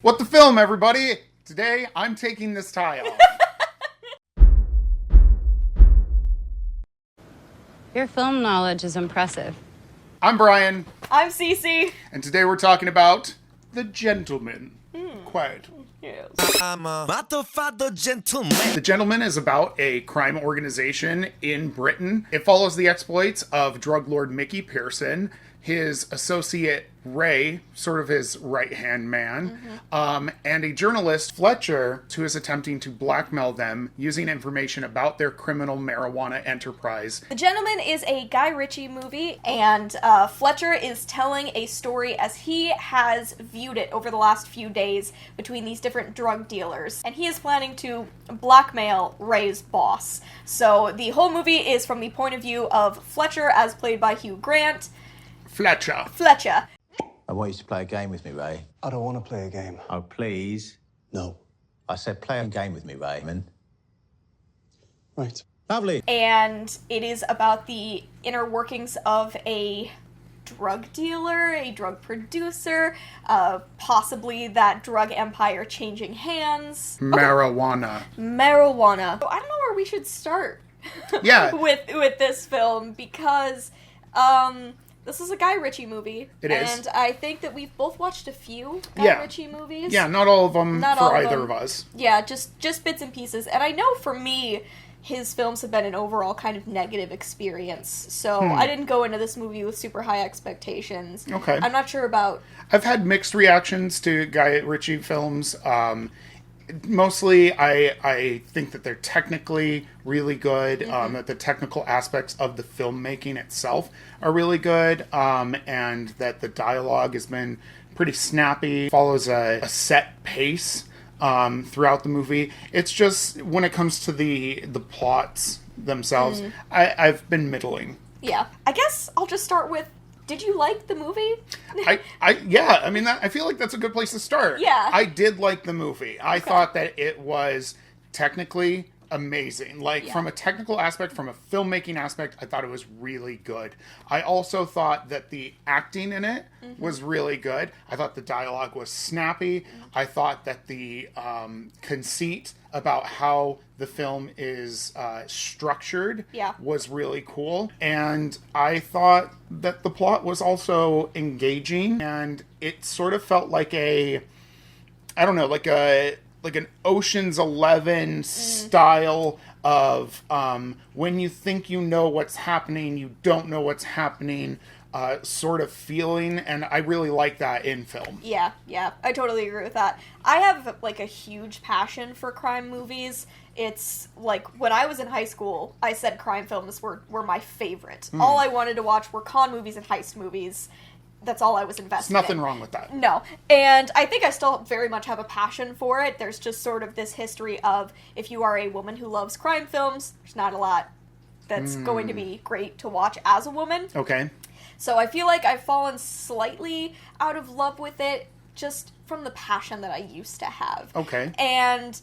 What the film, everybody? Today, I'm taking this tie off. Your film knowledge is impressive. I'm Brian. I'm Cece. And today we're talking about The Gentleman. Quiet. Yes. I'm a motherfucker gentleman. The Gentleman is about a crime organization in Britain. It follows the exploits of drug lord Mickey Pearson, his associate Ray, sort of his right-hand man, and a journalist, Fletcher, who is attempting to blackmail them using information about their criminal marijuana enterprise. The Gentleman is a Guy Ritchie movie, and Fletcher is telling a story as he has viewed it over the last few days between these different drug dealers, and he is planning to blackmail Ray's boss. So the whole movie is from the point of view of Fletcher, as played by Hugh Grant. Fletcher. I want you to play a game with me, Ray. I don't want to play a game. Oh, please. No. I said play a game with me, Raymond. Right. Lovely. And it is about the inner workings of a drug dealer, a drug producer, possibly that drug empire changing hands. Marijuana. Marijuana. So I don't know where we should start. Yeah. with this film, because this is a Guy Ritchie movie. It is. And I think that we've both watched a few Guy Ritchie movies. Yeah, not all of them Not for all of either them. of us. Yeah, just bits and pieces. And I know for me, his films have been an overall kind of negative experience. So I didn't go into this movie with super high expectations. Okay. I'm not sure about... I've had mixed reactions to Guy Ritchie films. Mostly, I think that they're technically really good, that the technical aspects of the filmmaking itself are really good, and that the dialogue has been pretty snappy, follows a set pace throughout the movie. It's just, when it comes to the plots themselves, I've been middling. Yeah. I guess I'll just start with, did you like the movie? Yeah, I mean, I feel like that's a good place to start. Yeah. I did like the movie. I thought that it was technically amazing. From a technical aspect, from a filmmaking aspect, I thought it was really good. I also thought that the acting in it was really good. I thought the dialogue was snappy. I thought that the conceit about how the film is structured was really cool. And I thought that the plot was also engaging, and it sort of felt like an Ocean's 11 style of when you think you know what's happening, you don't know what's happening sort of feeling, and I really like that in film. Yeah, I totally agree with that. I have, a huge passion for crime movies. It's, when I was in high school, I said crime films were my favorite. All I wanted to watch were con movies and heist movies. That's all I was invested in. There's nothing wrong with that. No. And I think I still very much have a passion for it. There's just sort of this history of, if you are a woman who loves crime films, there's not a lot that's going to be great to watch as a woman. Okay. So I feel like I've fallen slightly out of love with it just from the passion that I used to have. Okay. And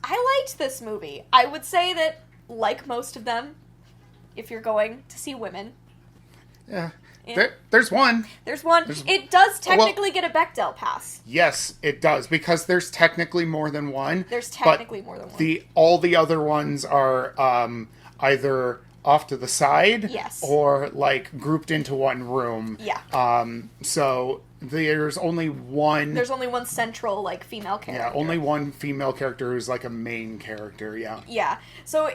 I liked this movie. I would say that, like most of them, if you're going to see women... Yeah. There's one. It does technically get a Bechdel pass. Yes, it does, because there's technically more than one. There's technically more than one. All the other ones are either off to the side, or grouped into one room. Yeah. So there's only one. There's only one central female character. Yeah, only one female character who's a main character. Yeah. Yeah. So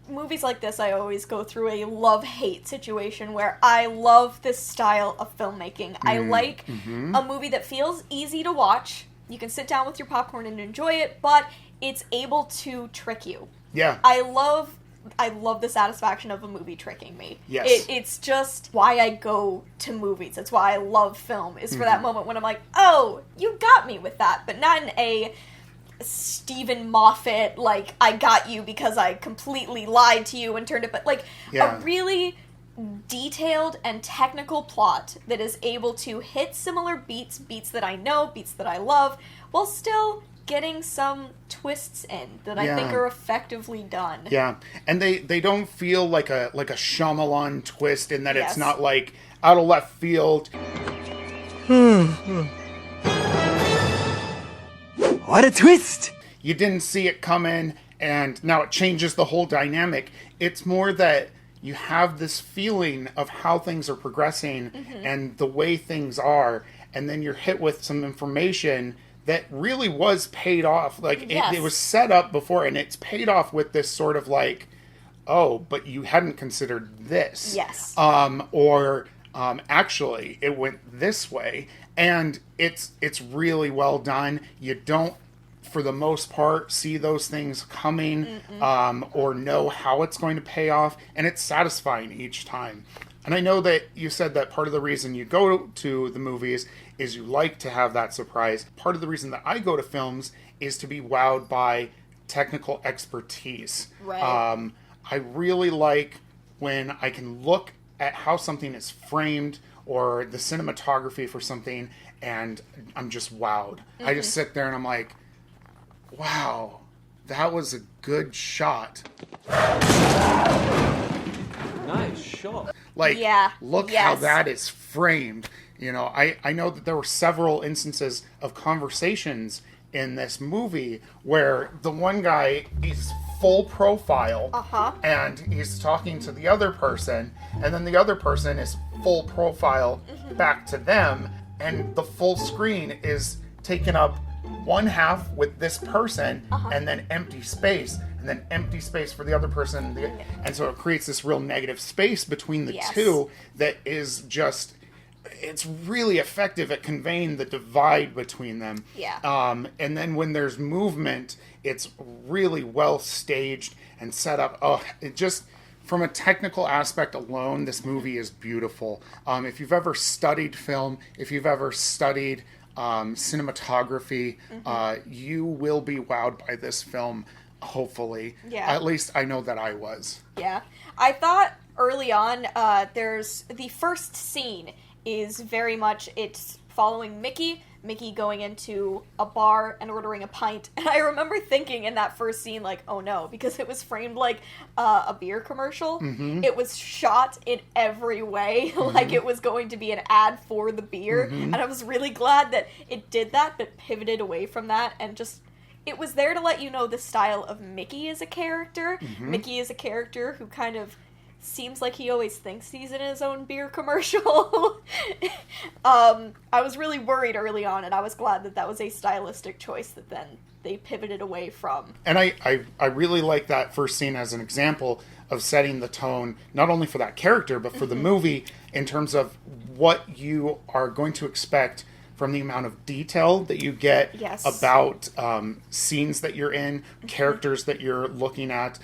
movies like this, I always go through a love-hate situation where I love this style of filmmaking. I like a movie that feels easy to watch. You can sit down with your popcorn and enjoy it, but it's able to trick you. Yeah. I love the satisfaction of a movie tricking me. Yes. It's just why I go to movies. That's why I love film, is for that moment when I'm like, oh, you got me with that, but not in a Stephen Moffat, I got you because I completely lied to you and turned it, but a really detailed and technical plot that is able to hit similar beats that I know, beats that I love, while still getting some twists in that I think are effectively done. Yeah, and they don't feel like a Shyamalan twist in that it's not out of left field. What a twist! You didn't see it come in, and now it changes the whole dynamic. It's more that you have this feeling of how things are progressing and the way things are, and then you're hit with some information that really was paid off. Like, it was set up before, and it's paid off with this sort of like, oh, but you hadn't considered this. Yes. Actually, it went this way. And it's really well done. You don't, for the most part, see those things coming or know how it's going to pay off. And it's satisfying each time. And I know that you said that part of the reason you go to the movies is you like to have that surprise. Part of the reason that I go to films is to be wowed by technical expertise. Right. I really like when I can look at how something is framed or the cinematography for something, and I'm just wowed. I just sit there and I'm like, wow, that was a good shot. Nice shot. Like, look how that is framed. You know, I know that there were several instances of conversations in this movie where the one guy is full profile and he's talking to the other person, and then the other person is full profile back to them, and the full screen is taken up one half with this person and then empty space, and then empty space for the other person, and so it creates this real negative space between the two that is just, it's really effective at conveying the divide between them. And then when there's movement, it's really well staged and set up. Oh, it just, from a technical aspect alone, this movie is beautiful. If you've ever studied film, if you've ever studied cinematography, you will be wowed by this film, hopefully. At least I know that I was. I thought early on, there's the first scene is very much, it's following Mickey going into a bar and ordering a pint. And I remember thinking in that first scene, like, oh no, because it was framed like a beer commercial. It was shot in every way, like it was going to be an ad for the beer. And I was really glad that it did that, but pivoted away from that and just, it was there to let you know the style of Mickey as a character. Mickey is a character who kind of seems like he always thinks he's in his own beer commercial. I was really worried early on, and I was glad that that was a stylistic choice that then they pivoted away from. And I really like that first scene as an example of setting the tone, not only for that character, but for the movie, in terms of what you are going to expect from the amount of detail that you get about scenes that you're in, characters that you're looking at,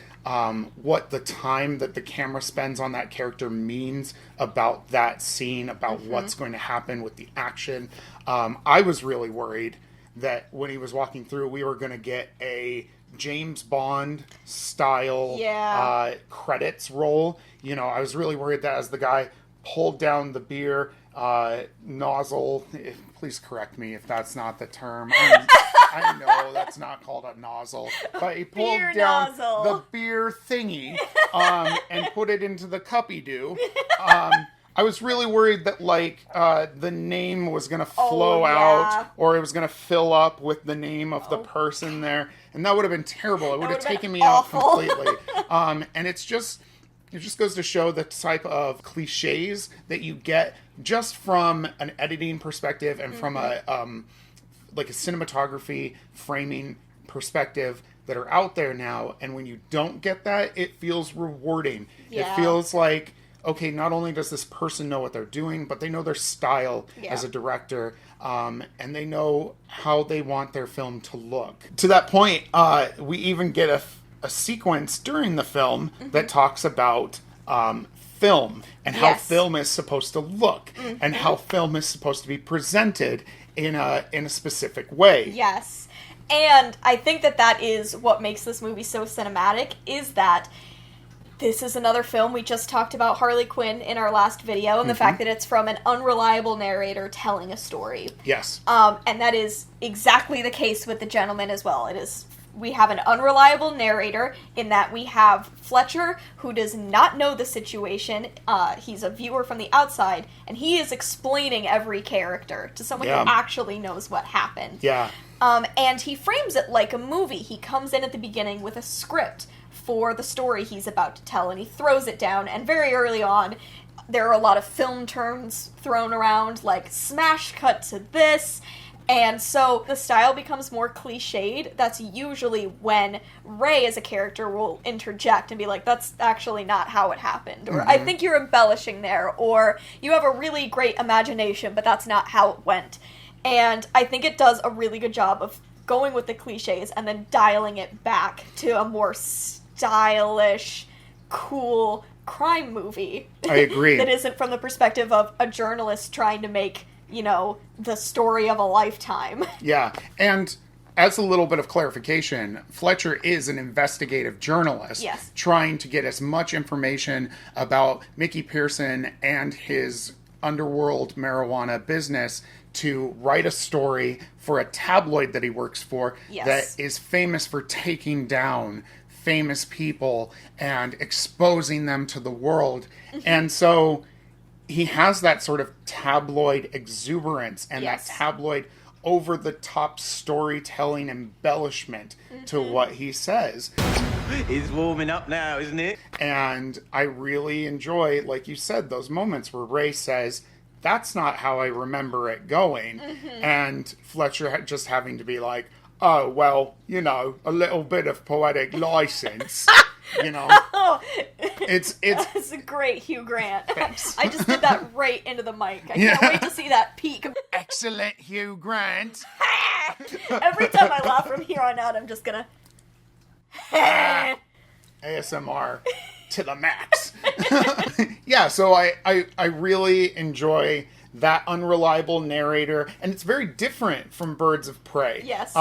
what the time that the camera spends on that character means about that scene, about what's going to happen with the action. I was really worried that when he was walking through, we were going to get a James Bond style credits roll. You know, I was really worried that as the guy pulled down the beer nozzle, please correct me if that's not the term. I know that's not called a nozzle, but he pulled down the beer thingy and put it into the cuppy-doo. I was really worried that, like, the name was going to flow out, or it was going to fill up with the name of the person there, and that would have been terrible. It would have taken me out completely. And it just goes to show the type of cliches that you get just from an editing perspective and from a like a cinematography framing perspective that are out there now. And when you don't get that, it feels rewarding. It feels like, okay, not only does this person know what they're doing, but they know their style as a director, and they know how they want their film to look. To that point, we even get a sequence during the film that talks about film and how film is supposed to look and how film is supposed to be presented in a specific way. Yes. And I think that is what makes this movie so cinematic, is that this is another film. We just talked about Harley Quinn in our last video, and the fact that it's from an unreliable narrator telling a story. Yes. And that is exactly the case with The Gentleman as well. It is we have an unreliable narrator in that we have Fletcher, who does not know the situation. He's a viewer from the outside, and he is explaining every character to someone who actually knows what happened. Yeah. And he frames it like a movie. He comes in at the beginning with a script for the story he's about to tell, and he throws it down, and very early on, there are a lot of film terms thrown around, like smash cut to this. And so the style becomes more cliched. That's usually when Ray as a character will interject and be like, that's actually not how it happened. Or, I think you're embellishing there. Or, you have a really great imagination, but that's not how it went. And I think it does a really good job of going with the cliches and then dialing it back to a more stylish, cool crime movie. I agree. That isn't from the perspective of a journalist trying to make, you know, the story of a lifetime. Yeah, and as a little bit of clarification, Fletcher is an investigative journalist trying to get as much information about Mickey Pearson and his underworld marijuana business to write a story for a tabloid that he works for that is famous for taking down famous people and exposing them to the world. And so he has that sort of tabloid exuberance and that tabloid over-the-top storytelling embellishment to what he says. It's warming up now, isn't it? And I really enjoy, like you said, those moments where Ray says, that's not how I remember it going. And Fletcher just having to be like, oh, well, you know, a little bit of poetic license. You know, it's That's a great Hugh Grant. Thanks. I just did that right into the mic. I can't wait to see that peak. Excellent, Hugh Grant. Every time I laugh from here on out, I'm just gonna ASMR to the max. Yeah, so I really enjoy that unreliable narrator, and it's very different from Birds of Prey. Yes.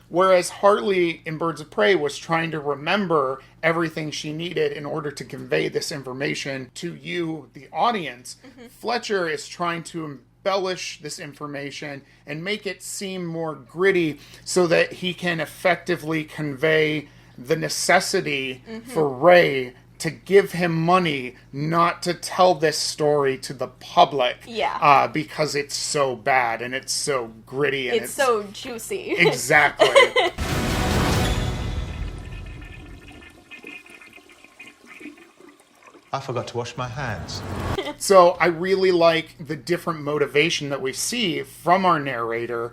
Whereas Harley in Birds of Prey was trying to remember everything she needed in order to convey this information to you, the audience, Fletcher is trying to embellish this information and make it seem more gritty so that he can effectively convey the necessity for Ray to give him money not to tell this story to the public. Yeah. Because it's so bad and it's so gritty and it's so juicy. Exactly. I forgot to wash my hands. So I really like the different motivation that we see from our narrator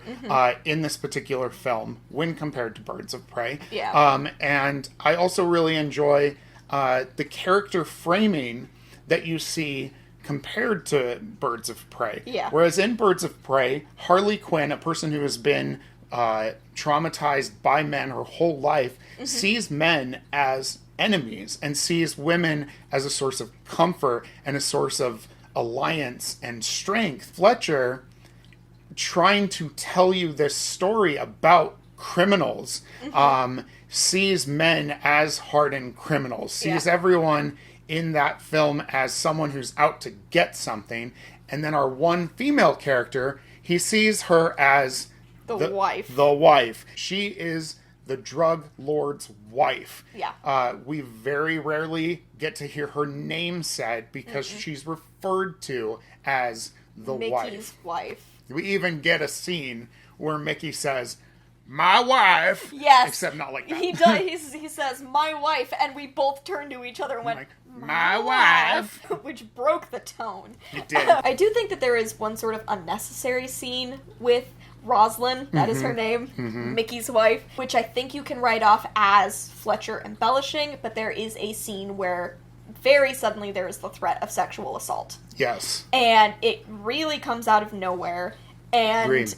in this particular film when compared to Birds of Prey. Yeah. And I also really enjoy the character framing that you see compared to Birds of Prey. Yeah. Whereas in Birds of Prey, Harley Quinn, a person who has been traumatized by men her whole life, sees men as enemies and sees women as a source of comfort and a source of alliance and strength. Fletcher, trying to tell you this story about criminals, sees men as hardened criminals, sees everyone in that film as someone who's out to get something. And then our one female character, he sees her as the wife. The wife. She is the drug lord's wife. Yeah. We very rarely get to hear her name said because she's referred to as the Mickey's wife. We even get a scene where Mickey says, "My wife." Yes. Except not like that. He does. He says, "My wife," and we both turned to each other and went, like, "My wife," which broke the tone. It did. I do think that there is one sort of unnecessary scene with Rosalind, that is her name, Mickey's wife, which I think you can write off as Fletcher embellishing, but there is a scene where very suddenly there is the threat of sexual assault. Yes. And it really comes out of nowhere. And Agreed.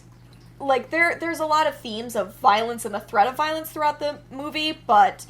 like there's a lot of themes of violence and the threat of violence throughout the movie, but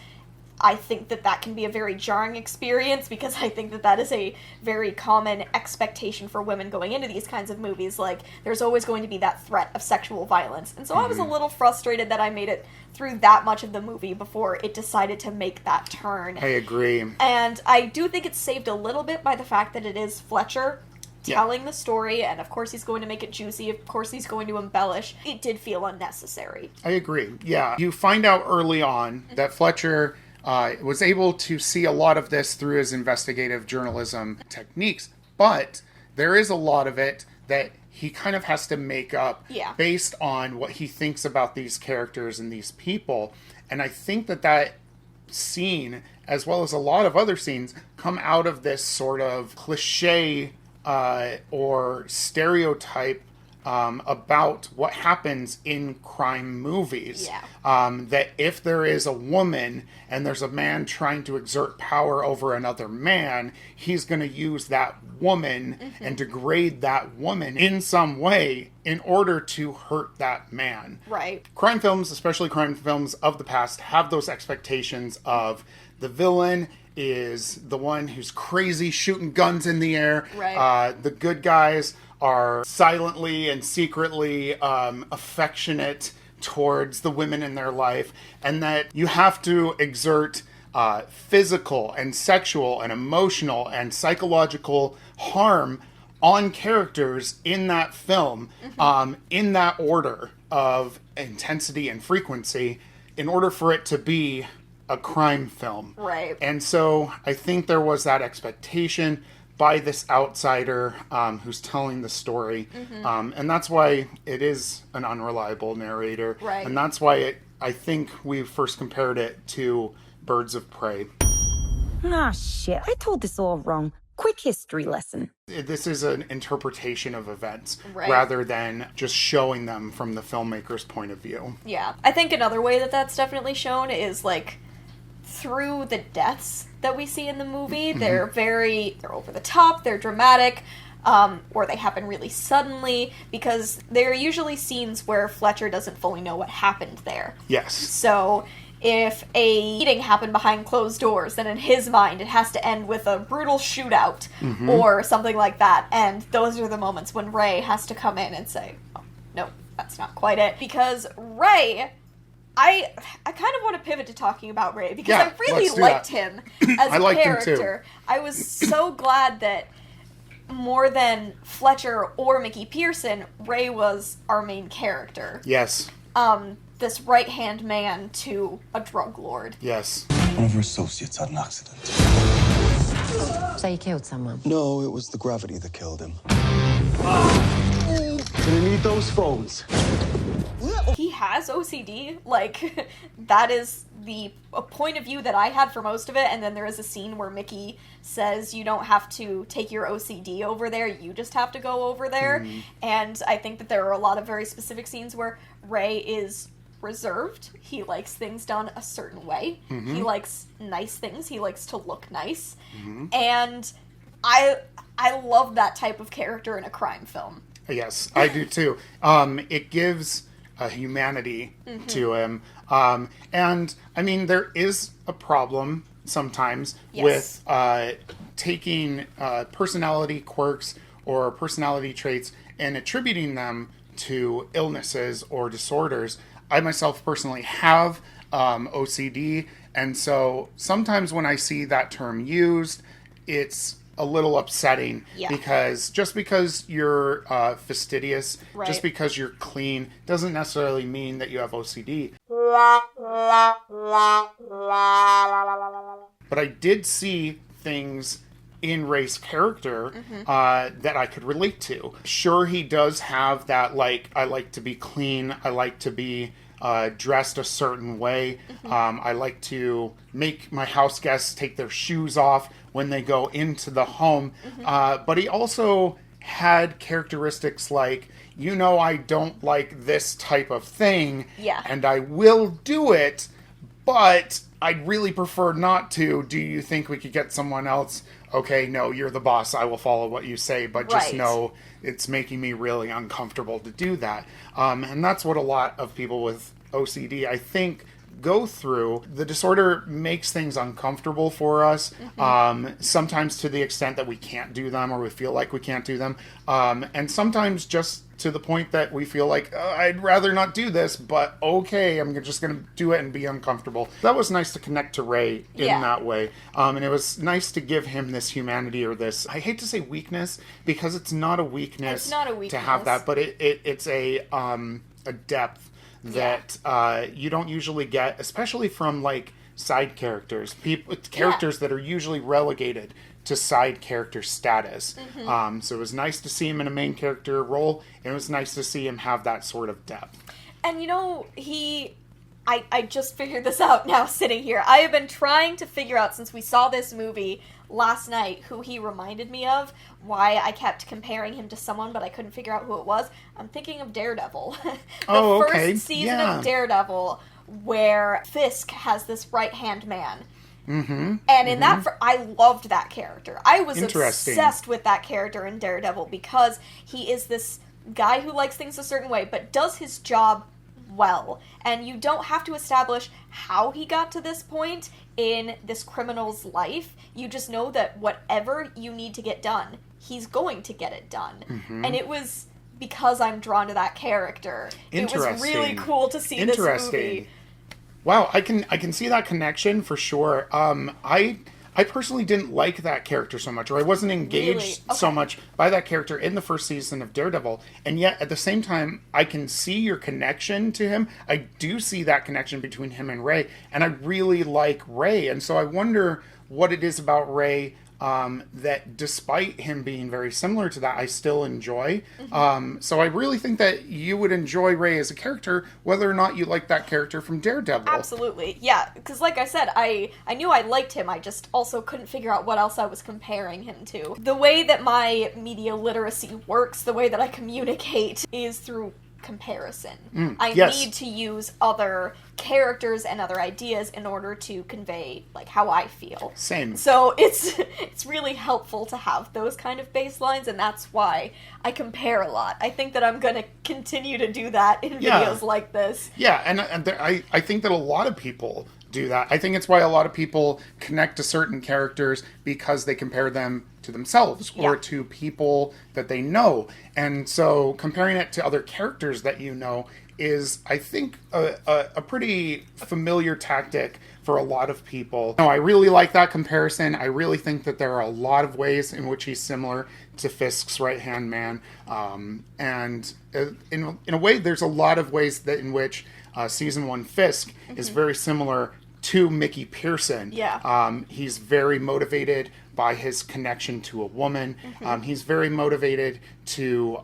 I think that can be a very jarring experience because I think that is a very common expectation for women going into these kinds of movies. Like, there's always going to be that threat of sexual violence. And so I was a little frustrated that I made it through that much of the movie before it decided to make that turn. I agree. And I do think it's saved a little bit by the fact that it is Fletcher telling the story, and of course he's going to make it juicy, of course he's going to embellish. It did feel unnecessary. I agree. Yeah. You find out early on that Fletcher was able to see a lot of this through his investigative journalism techniques, but there is a lot of it that he kind of has to make up based on what he thinks about these characters and these people. And I think that scene, as well as a lot of other scenes, come out of this sort of cliche or stereotype about what happens in crime movies. That if there is a woman and there's a man trying to exert power over another man, he's going to use that woman and degrade that woman in some way in order to hurt that man. Right. Crime films, especially crime films of the past, have those expectations of the villain is the one who's crazy shooting guns in the air. Right. The good guys are silently and secretly affectionate towards the women in their life, and that you have to exert physical and sexual and emotional and psychological harm on characters in that film, in that order of intensity and frequency, in order for it to be a crime film. Right. And so I think there was that expectation by this outsider who's telling the story. And that's why it is an unreliable narrator. Right. And that's why I think we first compared it to Birds of Prey. Ah, shit. I told this all wrong. Quick history lesson. This is an interpretation of events Right. rather than just showing them from the filmmaker's point of view. Yeah. I think another way that that's definitely shown is, like, through the deaths that we see in the movie. They're over the top, they're dramatic, or they happen really suddenly, because they're usually scenes where Fletcher doesn't fully know what happened there. Yes. So if a meeting happened behind closed doors, then in his mind it has to end with a brutal shootout or something like that. And those are the moments when Ray has to come in and say, oh, no, that's not quite it. Because Ray, I kind of want to pivot to talking about Ray, because I really liked him as a character. I was so glad that more than Fletcher or Mickey Pearson, Ray was our main character. Yes. This right-hand man to a drug lord. Yes. One of her associates had an accident. So you killed someone? No, it was the gravity that killed him. Gonna need those phones. He has OCD. Like, that is a point of view that I had for most of it, and then there is a scene where Mickey says you don't have to take your OCD over there, you just have to go over there. And I think that there are a lot of very specific scenes where Ray is reserved. He likes things done a certain way. He likes nice things. He likes to look nice. And I love that type of character in a crime film. Yes, I do too. It gives a humanity to him. And, I mean, there is a problem sometimes with taking personality quirks or personality traits and attributing them to illnesses or disorders. I myself personally have OCD, and so sometimes when I see that term used, it's a little upsetting because just because you're fastidious, just because you're clean, doesn't necessarily mean that you have OCD. But I did see things in Ray's character that I could relate to. Sure, he does have that, like, I like to be clean, I like to be dressed a certain way, I like to make my house guests take their shoes off when they go into the home, but he also had characteristics like, I don't like this type of thing, and I will do it, but I'd really prefer not to. Do you think we could get someone else? Okay, no, you're the boss. I will follow what you say, but just know it's making me really uncomfortable to do that. And that's what a lot of people with OCD, I think, go through. The disorder makes things uncomfortable for us, sometimes to the extent that we can't do them or we feel like we can't do them. And sometimes just to the point that we feel like, I'd rather not do this, but okay, I'm just going to do it and be uncomfortable. That was nice to connect to Ray in that way. And it was nice to give him this humanity or this, I hate to say weakness, because it's not a weakness, to have that, but it's a depth that you don't usually get, especially from like side characters, characters that are usually relegated to side character status. So it was nice to see him in a main character role, and it was nice to see him have that sort of depth. And you know, I just figured this out now sitting here. I have been trying to figure out, since we saw this movie last night, who he reminded me of, why I kept comparing him to someone, but I couldn't figure out who it was. I'm thinking of Daredevil. The first season of Daredevil, where Fisk has this right-hand man. And in that, I loved that character. I was obsessed with that character in Daredevil because he is this guy who likes things a certain way, but does his job well. And you don't have to establish how he got to this point in this criminal's life. You just know that whatever you need to get done, he's going to get it done. And it was because I'm drawn to that character. It was really cool to see this movie. Wow, I can see that connection for sure. I personally didn't like that character so much, or I wasn't engaged so much by that character in the first season of Daredevil, and yet at the same time, I can see your connection to him. I do see that connection between him and Ray, and I really like Ray, and so I wonder what it is about Ray that despite him being very similar to that, I still enjoy. So I really think that you would enjoy Ray as a character, whether or not you like that character from Daredevil. Absolutely, yeah. Because like I said, I knew I liked him, I just also couldn't figure out what else I was comparing him to. The way that my media literacy works, the way that I communicate, is through comparison. I need to use other characters and other ideas in order to convey like how I feel. Same. So it's really helpful to have those kind of baselines, and that's why I compare a lot. I think that I'm going to continue to do that in videos like this. Yeah, and I think that a lot of people do that. I think it's why a lot of people connect to certain characters because they compare them to themselves or to people that they know. And so comparing it to other characters that you know is, I think, a pretty familiar tactic for a lot of people. No, I really like that comparison. I really think that there are a lot of ways in which he's similar to Fisk's right-hand man. And in a way, there's a lot of ways that in which Season 1 Fisk is very similar to Mickey Pearson. He's very motivated by his connection to a woman. He's very motivated to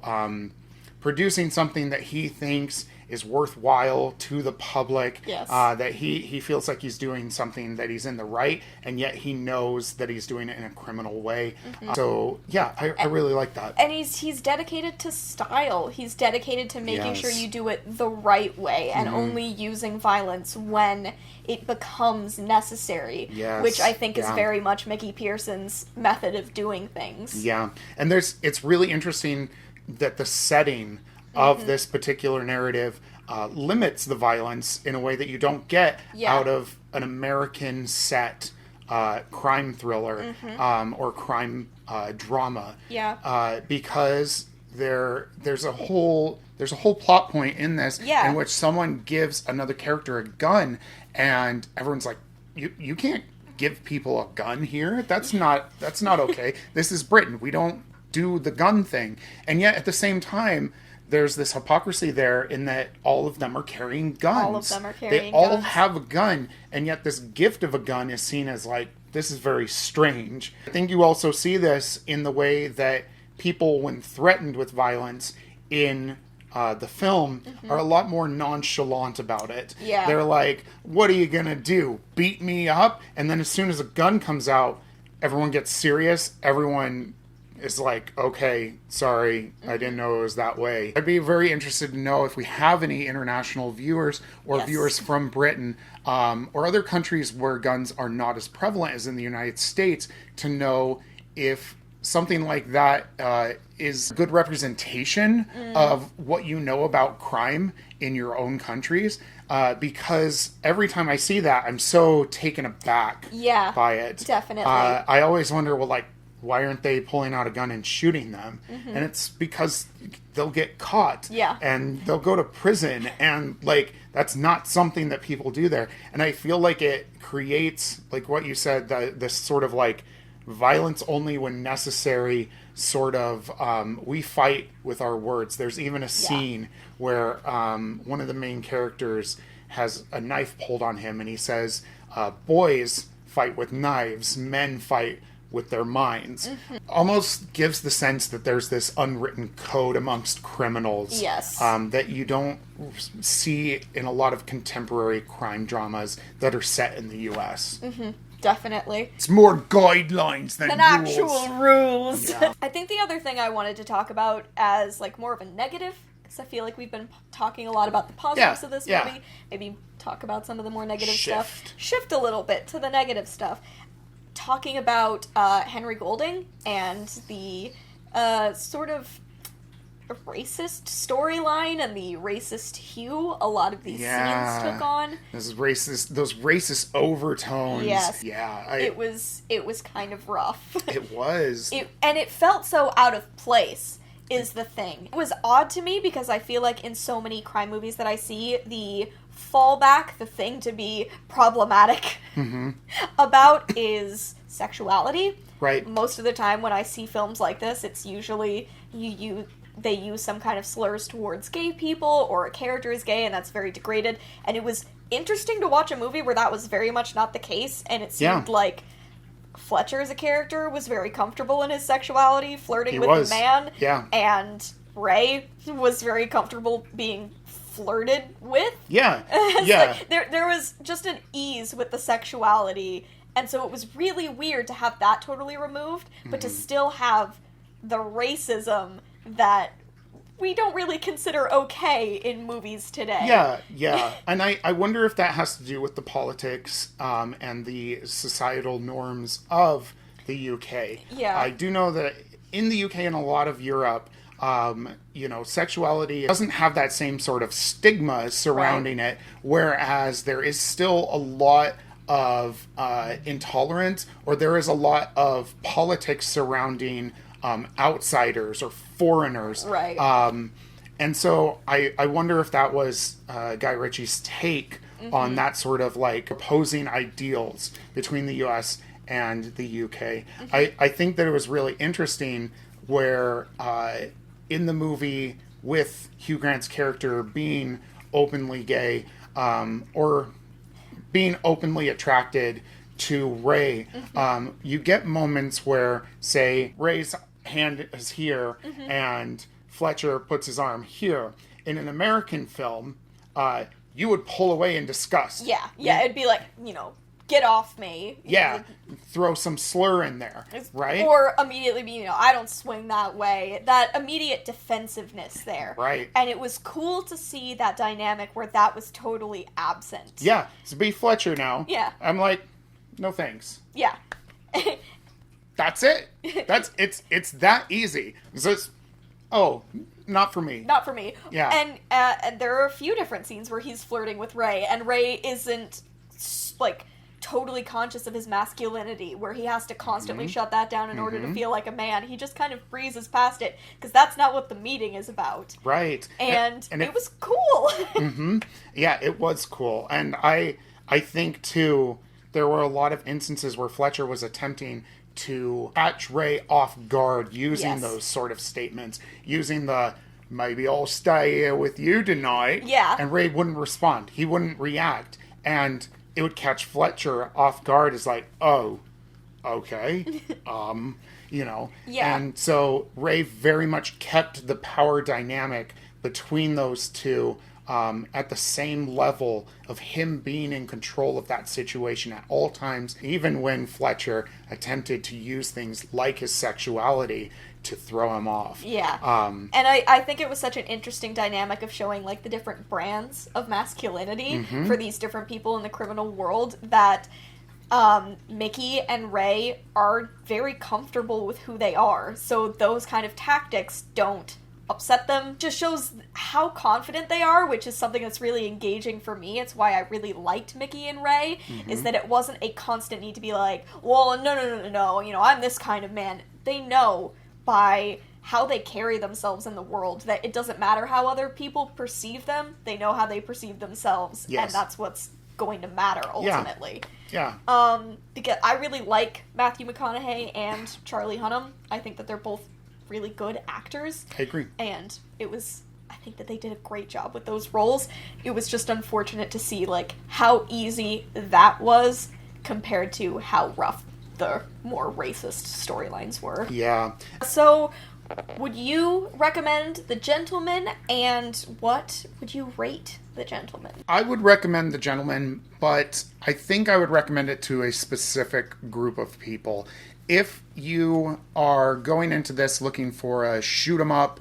producing something that he thinks is worthwhile to the public. That he feels like he's doing something that he's in the right, and yet he knows that he's doing it in a criminal way. So yeah, I really like that. And he's dedicated to style. He's dedicated to making sure you do it the right way and only using violence when it becomes necessary. Which I think is very much Mickey Pearson's method of doing things. And it's really interesting that the setting of this particular narrative limits the violence in a way that you don't get out of an American set crime thriller or crime drama. Because there's a whole plot point in this in which someone gives another character a gun, and everyone's like, you can't give people a gun here. That's not okay. This is Britain. We don't do the gun thing. And yet at the same time, there's this hypocrisy there in that all of them are carrying guns. All of them are carrying guns. They all guns. have a gun, and yet this gift of a gun is seen as like, this is very strange. I think you also see this in the way that people, when threatened with violence in the film, are a lot more nonchalant about it. They're like, what are you gonna do? Beat me up? And then as soon as a gun comes out, everyone gets serious. Everyone is like, okay, sorry, I didn't know it was that way. I'd be very interested to know if we have any international viewers or viewers from Britain or other countries where guns are not as prevalent as in the United States, to know if something like that is good representation of what you know about crime in your own countries. Because every time I see that, I'm so taken aback by it. Definitely. I always wonder, well, like, why aren't they pulling out a gun and shooting them? And it's because they'll get caught. Yeah. And they'll go to prison. And, like, that's not something that people do there. And I feel like it creates, like what you said, this sort of, like, violence only when necessary sort of, we fight with our words. There's even a scene where one of the main characters has a knife pulled on him, and he says, boys fight with knives, men fight with their minds. Almost gives the sense that there's this unwritten code amongst criminals that you don't see in a lot of contemporary crime dramas that are set in the U.S. Definitely. It's more guidelines than rules. Actual rules. Yeah. I think the other thing I wanted to talk about as like more of a negative, because I feel like we've been talking a lot about the positives of this movie. Maybe talk about some of the more negative stuff. Shift a little bit to the negative stuff. Talking about Henry Golding and the sort of racist storyline and the racist hue a lot of these scenes took on. Those racist overtones. Yes. Yeah. It was kind of rough. It was. And it felt so out of place is the thing. It was odd to me because I feel like in so many crime movies that I see, the fallback, the thing to be problematic about is sexuality. Right. Most of the time when I see films like this, it's usually they use some kind of slurs towards gay people, or a character is gay and that's very degraded. And it was interesting to watch a movie where that was very much not the case, and it seemed like Fletcher as a character was very comfortable in his sexuality, flirting with the man. Yeah. And Ray was very comfortable being flirted with. Yeah. Like, there was just an ease with the sexuality, and so it was really weird to have that totally removed, but to still have the racism that we don't really consider okay in movies today. Yeah. And I wonder if that has to do with the politics and the societal norms of the UK. Yeah. I do know that in the UK and a lot of Europe, sexuality doesn't have that same sort of stigma surrounding it, whereas there is still a lot of intolerance, or there is a lot of politics surrounding outsiders or foreigners. Right. And so I wonder if that was Guy Ritchie's take on that sort of like opposing ideals between the US and the UK. I think that it was really interesting where in the movie, with Hugh Grant's character being openly gay or being openly attracted to Ray, you get moments where, say, Ray's hand is here and Fletcher puts his arm here. In an American film, you would pull away in disgust. Yeah, it'd be like, get off me. Yeah, throw some slur in there, right? Or immediately be, I don't swing that way. That immediate defensiveness there. Right. And it was cool to see that dynamic where that was totally absent. Yeah, to be Fletcher now. Yeah. I'm like, no thanks. Yeah. That's it. It's that easy. It's not for me. Not for me. Yeah. And there are a few different scenes where he's flirting with Ray, and Ray isn't, like, totally conscious of his masculinity, where he has to constantly shut that down in order to feel like a man. He just kind of breezes past it, because that's not what the meeting is about. Right. And it was cool. Yeah, it was cool. And I think, too, there were a lot of instances where Fletcher was attempting to catch Ray off guard using those sort of statements, using the, maybe I'll stay here with you tonight. Yeah. And Ray wouldn't respond. He wouldn't react. And it would catch Fletcher off guard as like, oh, okay. Yeah. And so Ray very much kept the power dynamic between those two at the same level of him being in control of that situation at all times, even when Fletcher attempted to use things like his sexuality to throw him off. Yeah. And I think it was such an interesting dynamic of showing, like, the different brands of masculinity for these different people in the criminal world, that Mickey and Ray are very comfortable with who they are. So those kind of tactics don't upset them. Just shows how confident they are, which is something that's really engaging for me. It's why I really liked Mickey and Ray, is that it wasn't a constant need to be like, well, no, I'm this kind of man. they know by how they carry themselves in the world that it doesn't matter how other people perceive them. They know how they perceive themselves, Yes. and that's what's going to matter ultimately. Yeah. Because I really like Matthew McConaughey and Charlie Hunnam. I think that they're both really good actors. I agree. And I think that they did a great job with those roles. It was just unfortunate to see, like, how easy that was compared to how rough the more racist storylines were. Yeah. So, would you recommend The Gentleman, and what would you rate The Gentleman? I would recommend The Gentleman, but I think I would recommend it to a specific group of people. If you are going into this looking for a shoot 'em up,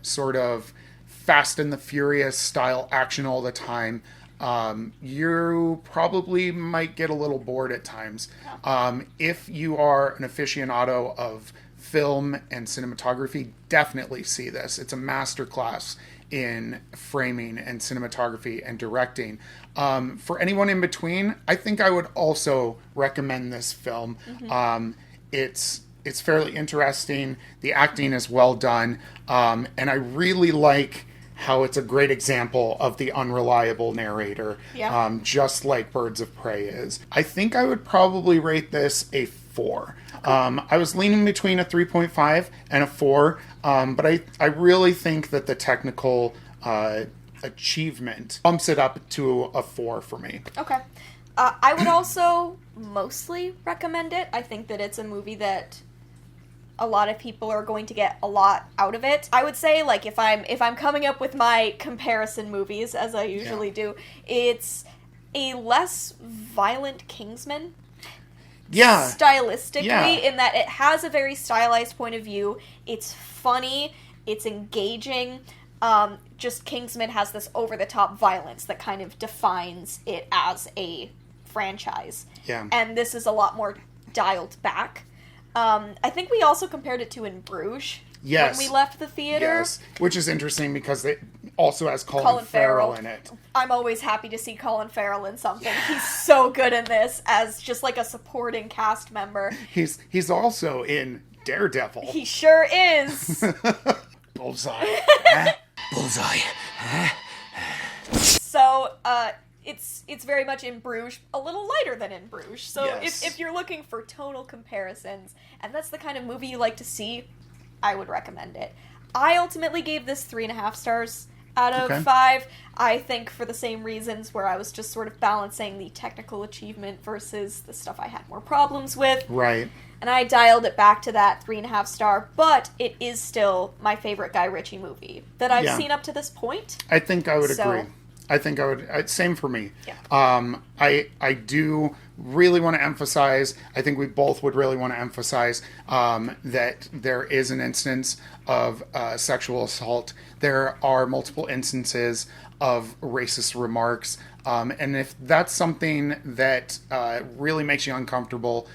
sort of Fast and the Furious style action all the time, you probably might get a little bored at times. If you are an aficionado of film and cinematography, definitely see this. It's a masterclass in framing and cinematography and directing. For anyone in between, I think I would also recommend this film. It's fairly interesting. The acting is well done. And I really like how it's a great example of the unreliable narrator, just like Birds of Prey is. I think I would probably rate this a 4. I was leaning between a 3.5 and a 4, but I really think that the technical achievement bumps it up to a 4 for me. Okay. I would also mostly recommend it. I think that it's a movie that a lot of people are going to get a lot out of it. I would say, like, if I'm coming up with my comparison movies, as I usually do, it's a less violent Kingsman. Yeah. Stylistically, in that it has a very stylized point of view. It's funny. It's engaging. Just Kingsman has this over-the-top violence that kind of defines it as a franchise. Yeah. And this is a lot more dialed back. I think we also compared it to In Bruges when we left the theater. Yes, which is interesting because it also has Colin Farrell in it. I'm always happy to see Colin Farrell in something. He's so good in this as just like a supporting cast member. He's also in Daredevil. He sure is. Bullseye. Bullseye. So, it's very much In Bruges, a little lighter than In Bruges. So Yes. if you're looking for tonal comparisons, and that's the kind of movie you like to see, I would recommend it. I ultimately gave this 3.5 stars out of 5. I think for the same reasons where I was just sort of balancing the technical achievement versus the stuff I had more problems with. Right. And I dialed it back to that 3.5 star, but it is still my favorite Guy Ritchie movie that I've seen up to this point. I think I would agree. I think I would. Same for me. Yeah. I do really want to emphasize. I think we both would really want to emphasize that there is an instance of sexual assault. There are multiple instances of racist remarks, and if that's something that really makes you uncomfortable,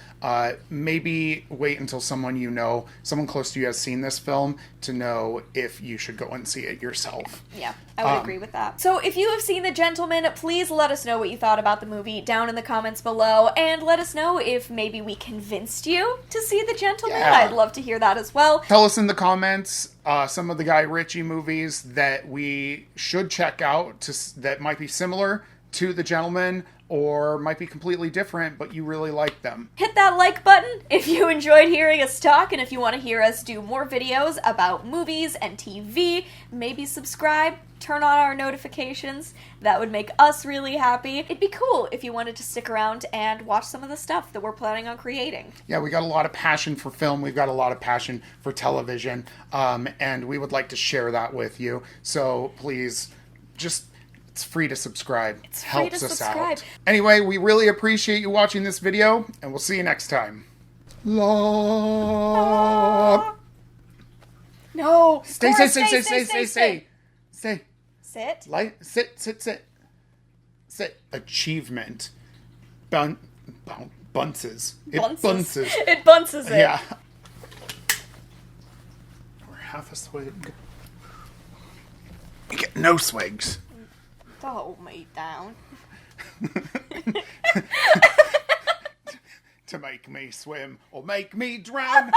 maybe wait until someone close to you has seen this film to know if you should go and see it yourself. Yeah, I would agree with that. So if you have seen The Gentleman, please let us know what you thought about the movie down in the comments below, and let us know if maybe we convinced you to see The Gentleman. Yeah. I'd love to hear that as well. Tell us in the comments some of the Guy Ritchie movies that we should check out that might be similar to The Gentleman or might be completely different, but you really like them. Hit that like button if you enjoyed hearing us talk, and if you want to hear us do more videos about movies and TV, maybe subscribe, turn on our notifications. That would make us really happy. It'd be cool if you wanted to stick around and watch some of the stuff that we're planning on creating. Yeah, we got a lot of passion for film. We've got a lot of passion for television, and we would like to share that with you. So please, it's free to subscribe. It helps us out. Anyway, we really appreciate you watching this video, and we'll see you next time. No. Stay. Sit. Sit. Achievement. Bunces. It Bunces. bunces. It bunces it. Yeah. We're half a swig. You get no swigs. Don't hold me down. To make me swim or make me drown.